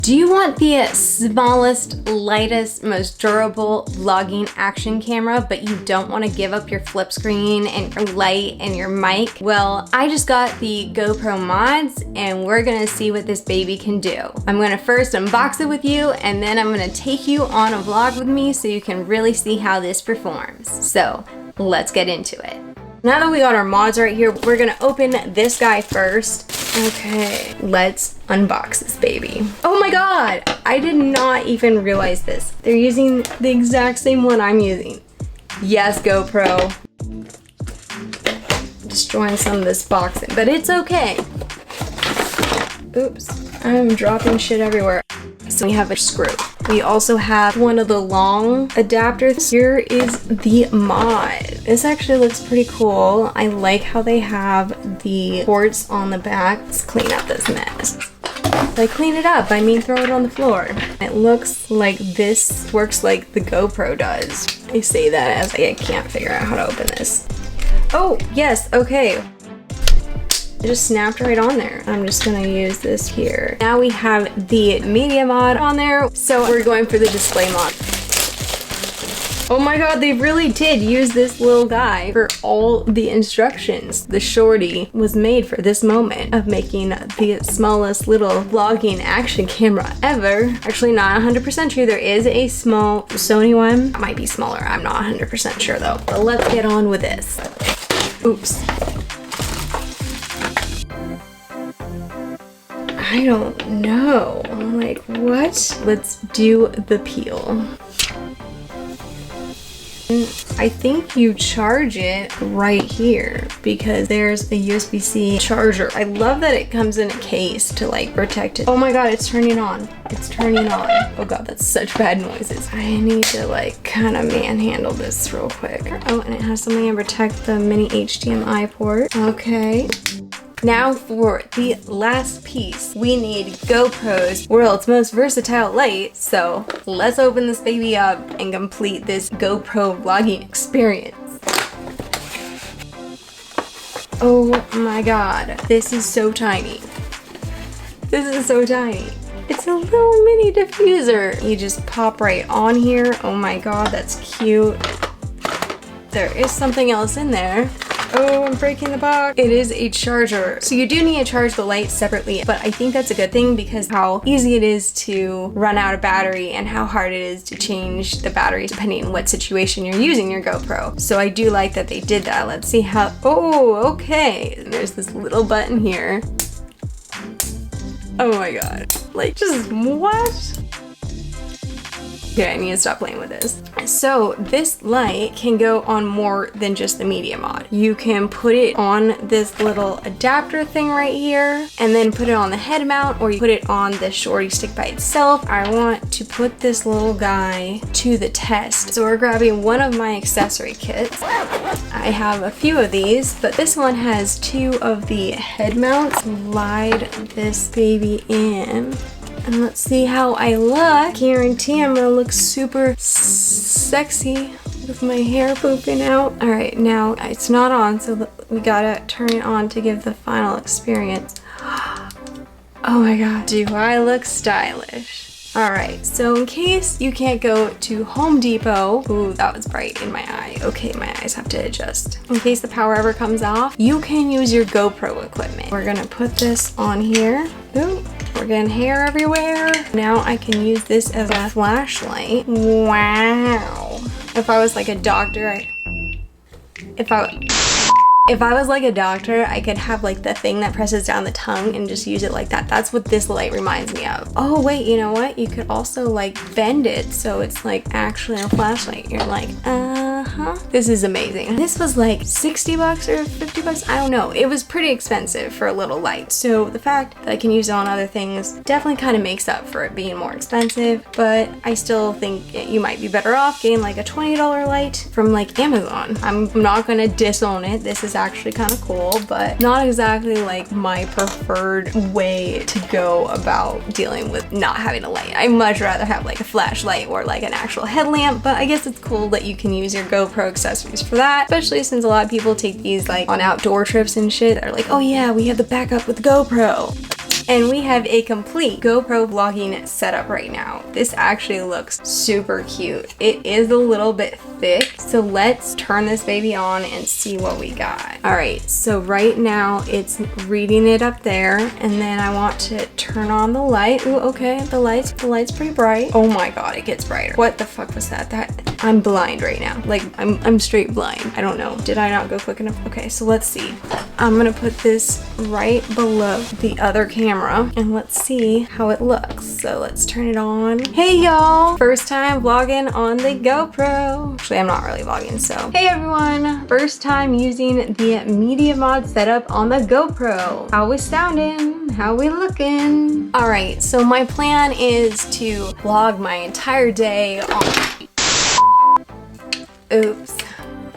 Do you want the smallest, lightest, most durable vlogging action camera, but you don't want to give up your flip screen and your light and your mic? Well, I just got the GoPro mods and we're gonna see what this baby can do. I'm gonna first unbox it with you and then I'm gonna take you on a vlog with me so you can really see how this performs. So let's get into it. Now that we got our mods right here, we're gonna open this guy first. Okay, let's unbox this baby. Oh my god, I did not even realize this. They're using the exact same one I'm using. Yes, GoPro. Destroying some of this boxing, but it's okay. Oops, I'm dropping shit everywhere. So we have a screw. We also have one of the long adapters. Here is the mod. This actually looks pretty cool. I like how they have the ports on the back. Let's clean up this mess. By clean it up, I mean throw it on the floor. It looks like this works like the GoPro does. I say that as I can't figure out how to open this. Oh, yes, okay. It just snapped right on there. I'm just gonna use this here. Now we have the media mod on there. So we're going for the display mod. Oh my god, they really did use this little guy for all the instructions. The shorty was made for this moment of making the smallest little vlogging action camera ever. Actually, not 100% true. There is a small Sony one. It might be smaller. I'm not 100% sure though. But let's get on with this. Oops. I don't know. I'm like, what? Let's do the peel. I think you charge it right here because there's a USB-C charger. I love that it comes in a case to like protect it. Oh my god, it's turning on. It's turning on. Oh god, that's such bad noises. I need to like kind of manhandle this real quick. Oh, and it has something to protect the mini HDMI port. Okay. Now for the last piece, we need GoPro's world's most versatile light. So let's open this baby up and complete this GoPro vlogging experience. Oh my god, this is so tiny. This is so tiny. It's a little mini diffuser. You just pop right on here. Oh my god, that's cute. There is something else in there. Oh, I'm breaking the box. It is a charger. So you do need to charge the light separately, but I think that's a good thing because how easy it is to run out of battery and how hard it is to change the battery depending on what situation you're using your GoPro. So I do like that they did that. Let's see how, oh, okay. And there's this little button here. Oh my god. Like, just what? Okay, I need to stop playing with this. So this light can go on more than just the media mod. You can put it on this little adapter thing right here and then put it on the head mount, or you put it on the shorty stick by itself. I want to put this little guy to the test. So we're grabbing one of my accessory kits. I have a few of these, but this one has two of the head mounts. Slide this baby in. And let's see how I look. Guarantee I'm gonna look super sexy with my hair pooping out. All right, now it's not on, so we gotta turn it on to give the final experience. Oh my god, do I look stylish? All right, so in case you can't go to Home Depot, ooh, that was bright in my eye. Okay, my eyes have to adjust. In case the power ever comes off, you can use your GoPro equipment. We're gonna put this on here. Ooh. We're getting hair everywhere. Now I can use this as a flashlight. Wow. If I was like a doctor, if I was like a doctor, I could have like the thing that presses down the tongue and just use it like that. That's what this light reminds me of. Oh wait, you know what? You could also like bend it so it's like actually a flashlight. You're like, This is amazing. This was like 60 bucks or 50 bucks. I don't know. It was pretty expensive for a little light. So the fact that I can use it on other things definitely kind of makes up for it being more expensive, but I still think you might be better off getting like a $20 light from like Amazon. I'm not gonna disown it. This is actually kind of cool, but not exactly like my preferred way to go about dealing with not having a light. I'd much rather have like a flashlight or like an actual headlamp, but I guess it's cool that you can use your GoPro accessories for that, especially since a lot of people take these like on outdoor trips and shit. They're like, oh yeah, we have the backup with the GoPro. And we have a complete GoPro vlogging setup right now. This actually looks super cute. It is a little bit thick, so let's turn this baby on and see what we got. All right, so right now it's reading it up there, and then I want to turn on the light. Ooh, okay, the light's pretty bright. Oh my God, it gets brighter. What the fuck was that? I'm blind right now. Like, I'm straight blind. I don't know. Did I not go quick enough? Okay, so let's see. I'm gonna put this right below the other camera and let's see how it looks. So let's turn it on. Hey y'all! First time vlogging on the GoPro. Actually, I'm not really vlogging, so. Hey everyone! First time using the media mod setup on the GoPro. How we sounding? How we looking? All right, so my plan is to vlog my entire day on... Oops.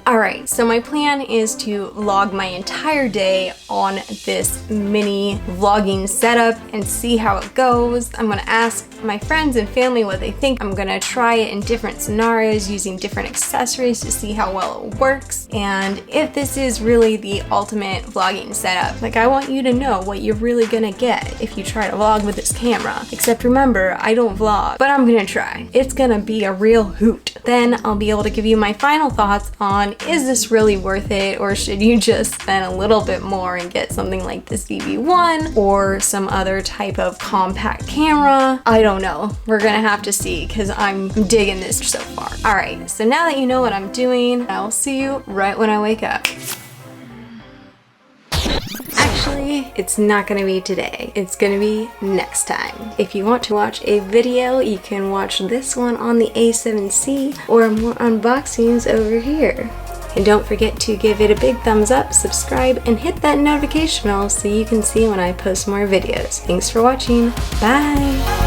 Alright, so my plan is to vlog my entire day on this mini vlogging setup and see how it goes. I'm gonna ask my friends and family what they think. I'm gonna try it in different scenarios using different accessories to see how well it works and if this is really the ultimate vlogging setup. Like, I want you to know what you're really gonna get if you try to vlog with this camera. Except remember, I don't vlog, but I'm gonna try. It's gonna be a real hoot. Then I'll be able to give you my final thoughts on, is this really worth it, or should you just spend a little bit more and get something like this DV1 or some other type of compact camera? I don't know. We're gonna have to see because I'm digging this so far. All right, so now that you know what I'm doing, I'll see you right when I wake up. Actually, it's not gonna be today. It's gonna be next time. If you want to watch a video, you can watch this one on the A7C or more unboxings over here. And don't forget to give it a big thumbs up, subscribe, and hit that notification bell so you can see when I post more videos. Thanks for watching. Bye!